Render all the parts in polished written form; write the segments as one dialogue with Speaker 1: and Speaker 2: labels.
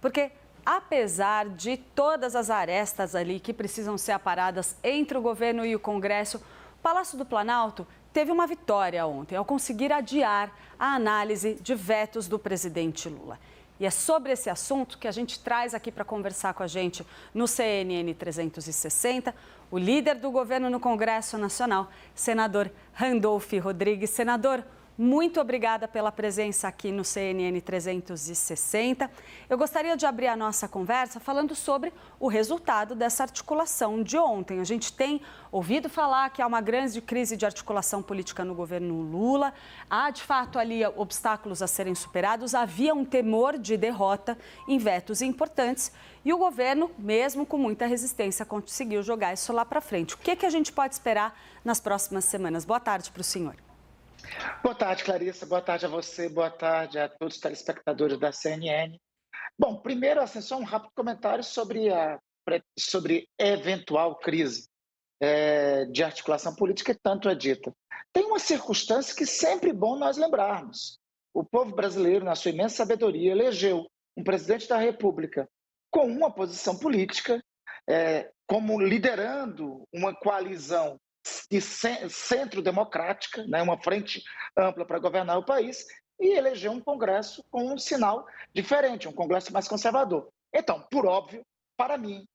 Speaker 1: Porque apesar de todas as arestas ali que precisam ser aparadas entre o governo e o Congresso, o Palácio do Planalto teve uma vitória ontem ao conseguir adiar a análise de vetos do presidente Lula. E é sobre esse assunto que a gente traz aqui para conversar com a gente no CNN 360, o líder do governo no Congresso Nacional, senador Randolph Rodrigues. Senador, muito obrigada pela presença aqui no CNN 360. Eu gostaria de abrir a nossa conversa falando sobre o resultado dessa articulação de ontem. A gente tem ouvido falar que há uma grande crise de articulação política no governo Lula. Há, de fato, ali obstáculos a serem superados. Havia um temor de derrota em vetos importantes. E o governo, mesmo com muita resistência, conseguiu jogar isso lá para frente. O que a gente pode esperar nas próximas semanas? Boa tarde para o senhor.
Speaker 2: Boa tarde, Clarissa. Boa tarde a você. Boa tarde a todos os telespectadores da CNN. Bom, primeiro, assim, só um rápido comentário sobre eventual crise de articulação política, que tanto é dita. Tem uma circunstância que sempre é bom nós lembrarmos. O povo brasileiro, na sua imensa sabedoria, elegeu um presidente da República com uma posição política, como liderando uma coalizão de centro-democrática, né, uma frente ampla para governar o país, e elegeu um Congresso com um sinal diferente, um Congresso mais conservador. Então, por óbvio, para mim,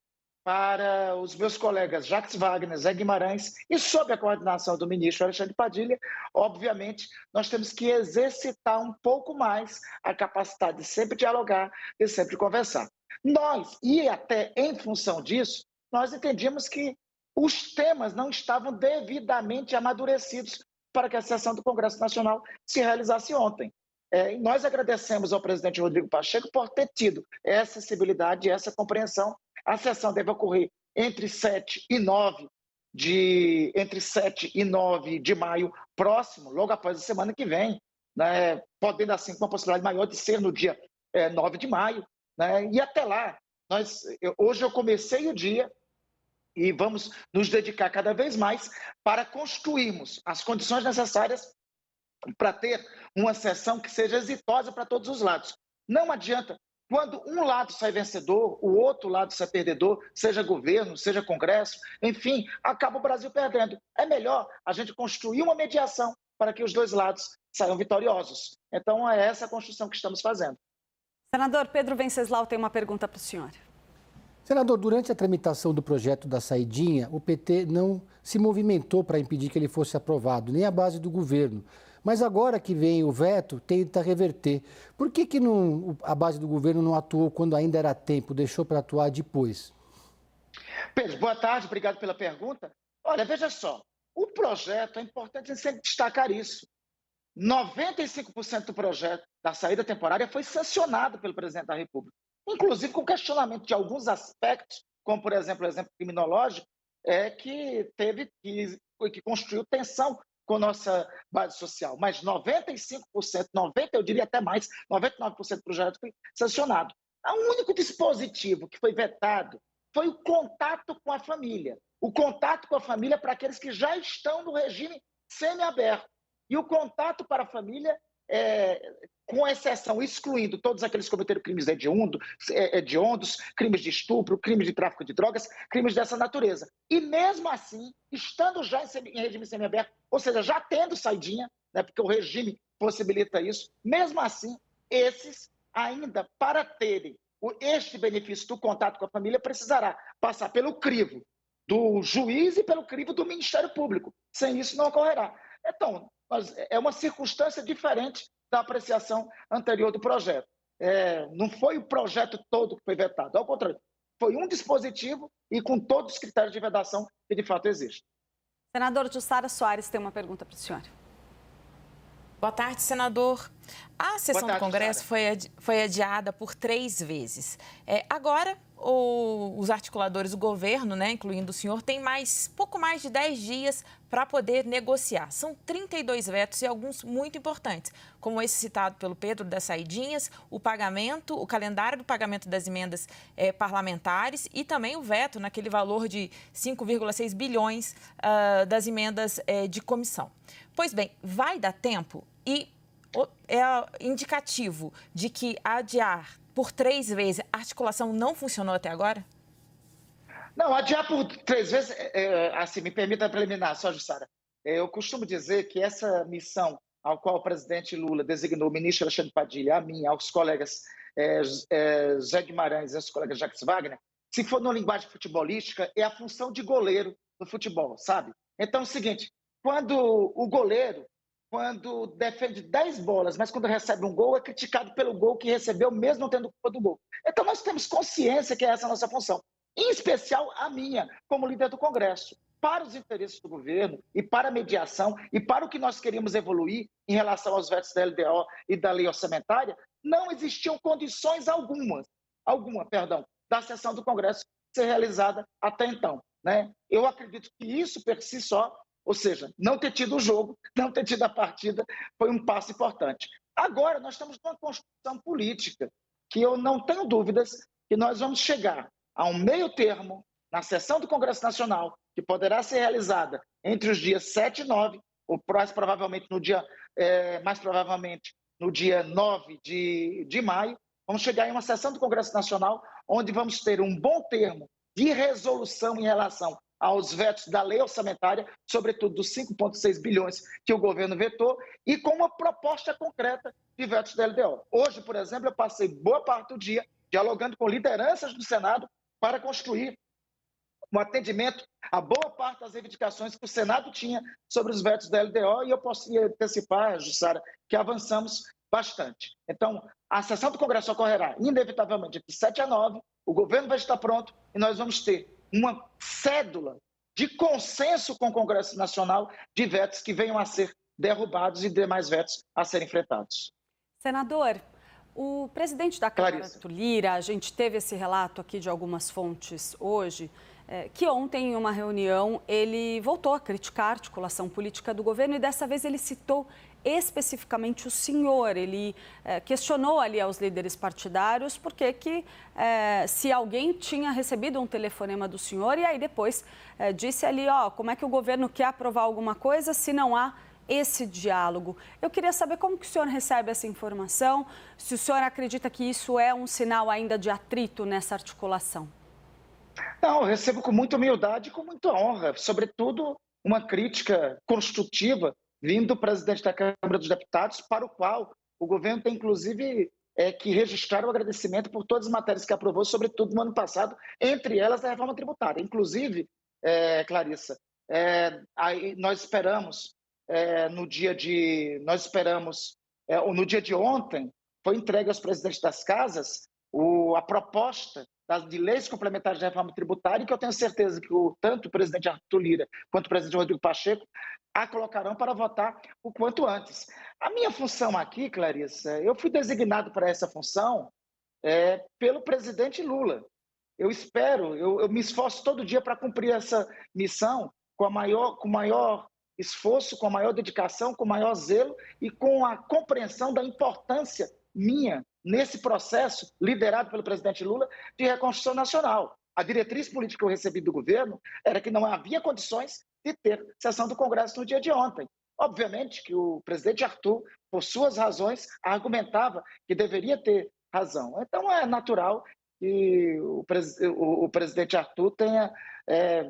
Speaker 2: para os meus colegas Jacques Wagner, Zé Guimarães e sob a coordenação do ministro Alexandre Padilha, obviamente, nós temos que exercitar um pouco mais a capacidade de sempre dialogar e sempre conversar. Nós, e até em função disso, nós entendíamos que os temas não estavam devidamente amadurecidos para que a sessão do Congresso Nacional se realizasse ontem. E nós agradecemos ao presidente Rodrigo Pacheco por ter tido essa sensibilidade e essa compreensão. A sessão deve ocorrer entre 7 e 9 de maio próximo, logo após a semana que vem, né, podendo assim com uma possibilidade maior de ser no dia 9 de maio. Né, e até lá, hoje eu comecei o dia e vamos nos dedicar cada vez mais para construirmos as condições necessárias para ter uma sessão que seja exitosa para todos os lados. Não adianta, quando um lado sai vencedor, o outro lado sai perdedor, seja governo, seja Congresso, enfim, acaba o Brasil perdendo. É melhor a gente construir uma mediação para que os dois lados saiam vitoriosos. Então, é essa a construção que estamos fazendo.
Speaker 1: Senador Pedro Venceslau tem uma pergunta para o senhor.
Speaker 3: Senador, durante a tramitação do projeto da saidinha, o PT não se movimentou para impedir que ele fosse aprovado, nem a base do governo. Mas agora que vem o veto, tenta reverter. Por que a base do governo não atuou quando ainda era tempo, deixou para atuar depois?
Speaker 2: Pedro, boa tarde, obrigado pela pergunta. Olha, veja só, o projeto, é importante sempre destacar isso. 95% do projeto da saída temporária foi sancionado pelo presidente da República, inclusive com questionamento de alguns aspectos, como, por exemplo, o exemplo criminológico, que construiu tensão com nossa base social. Mas 95%, eu diria até mais, 99% do projeto foi sancionado. O único dispositivo que foi vetado foi o contato com a família. O contato com a família para aqueles que já estão no regime semiaberto. E o contato para a família, com exceção, excluindo todos aqueles que cometeram crimes hediondos, crimes de estupro, crimes de tráfico de drogas, crimes dessa natureza. E mesmo assim, estando já em regime semiaberto, ou seja, já tendo saidinha, né, porque o regime possibilita isso, mesmo assim, esses ainda, para terem este benefício do contato com a família, precisará passar pelo crivo do juiz e pelo crivo do Ministério Público. Sem isso, não ocorrerá. Então, é uma circunstância diferente da apreciação anterior do projeto. Não foi o projeto todo que foi vetado, ao contrário, foi um dispositivo e com todos os critérios de vedação que de fato existem.
Speaker 1: Senador Jussara Soares tem uma pergunta para o senhor.
Speaker 4: Boa tarde, senador. A sessão do Congresso foi adiada por 3 vezes. Agora, os articuladores do governo, né, incluindo o senhor, têm pouco mais de 10 dias para poder negociar. São 32 vetos e alguns muito importantes, como esse citado pelo Pedro das saidinhas, o calendário do pagamento das emendas parlamentares e também o veto naquele valor de 5,6 bilhões das emendas de comissão. Pois bem, vai dar tempo? E é indicativo de que adiar por 3 vezes a articulação não funcionou até agora?
Speaker 2: Não, adiar por 3 vezes, assim, me permita preliminar, só, Jussara. Eu costumo dizer que essa missão ao qual o presidente Lula designou o ministro Alexandre Padilha, a mim, aos colegas Zé Guimarães e aos colegas Jacques Wagner, se for numa linguagem futebolística, é a função de goleiro no futebol, sabe? Então é o seguinte, quando o goleiro, quando defende 10 bolas, mas quando recebe um gol, é criticado pelo gol que recebeu, mesmo não tendo culpa do gol. Então nós temos consciência que essa é a nossa função, em especial a minha, como líder do Congresso, para os interesses do governo e para a mediação e para o que nós queríamos evoluir em relação aos vetos da LDO e da lei orçamentária, não existiam condições alguma, da sessão do Congresso ser realizada até então, né? Eu acredito que isso, por si só, ou seja, não ter tido o jogo, não ter tido a partida, foi um passo importante. Agora, nós estamos numa construção política que eu não tenho dúvidas que nós vamos chegar a um meio termo na sessão do Congresso Nacional, que poderá ser realizada entre os dias 7 e 9, ou mais provavelmente no dia 9 de maio, vamos chegar em uma sessão do Congresso Nacional onde vamos ter um bom termo de resolução em relação aos vetos da lei orçamentária, sobretudo dos 5,6 bilhões que o governo vetou, e com uma proposta concreta de vetos da LDO. Hoje, por exemplo, eu passei boa parte do dia dialogando com lideranças do Senado para construir um atendimento a boa parte das reivindicações que o Senado tinha sobre os vetos da LDO, e eu posso antecipar, Jussara, que avançamos bastante. Então, a sessão do Congresso ocorrerá, inevitavelmente, de 7 a 9, o governo vai estar pronto e nós vamos ter uma cédula de consenso com o Congresso Nacional de vetos que venham a ser derrubados e demais vetos a serem enfrentados.
Speaker 1: Senador, o presidente da Câmara,
Speaker 2: Clarissa
Speaker 1: Lira, a gente teve esse relato aqui de algumas fontes hoje, que ontem, em uma reunião, ele voltou a criticar a articulação política do governo e dessa vez ele citou especificamente o senhor. Ele questionou ali aos líderes partidários porque se alguém tinha recebido um telefonema do senhor e aí depois disse ali, como é que o governo quer aprovar alguma coisa se não há esse diálogo. Eu queria saber como que o senhor recebe essa informação, se o senhor acredita que isso é um sinal ainda de atrito nessa articulação.
Speaker 2: Não, eu recebo com muita humildade e com muita honra, sobretudo uma crítica construtiva vindo do presidente da Câmara dos Deputados, para o qual o governo tem, inclusive, que registrar o agradecimento por todas as matérias que aprovou, sobretudo no ano passado, entre elas a reforma tributária. Inclusive, Clarissa, nós esperamos, no dia de ontem, foi entregue aos presidentes das casas a proposta de leis complementares de reforma tributária, que eu tenho certeza que tanto o presidente Arthur Lira quanto o presidente Rodrigo Pacheco a colocarão para votar o quanto antes. A minha função aqui, Clarissa, eu fui designado para essa função pelo presidente Lula. Eu me esforço todo dia para cumprir essa missão com maior esforço, com a maior dedicação, com o maior zelo e com a compreensão da importância minha nesse processo liderado pelo presidente Lula de reconstrução nacional. A diretriz política que eu recebi do governo era que não havia condições de ter sessão do Congresso no dia de ontem. Obviamente que o presidente Arthur, por suas razões, argumentava que deveria ter razão. Então é natural que o presidente Arthur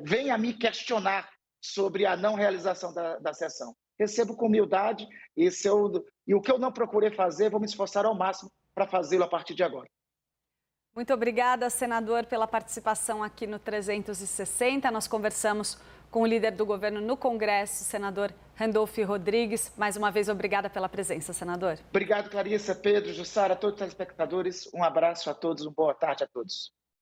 Speaker 2: venha a me questionar sobre a não realização da sessão. Recebo com humildade e o que eu não procurei fazer, vou me esforçar ao máximo para fazê-lo a partir de agora.
Speaker 1: Muito obrigada, senador, pela participação aqui no 360. Nós conversamos com o líder do governo no Congresso, senador Randolph Rodrigues. Mais uma vez, obrigada pela presença, senador.
Speaker 2: Obrigado, Clarissa, Pedro, Jussara, a todos os telespectadores. Um abraço a todos, uma boa tarde a todos.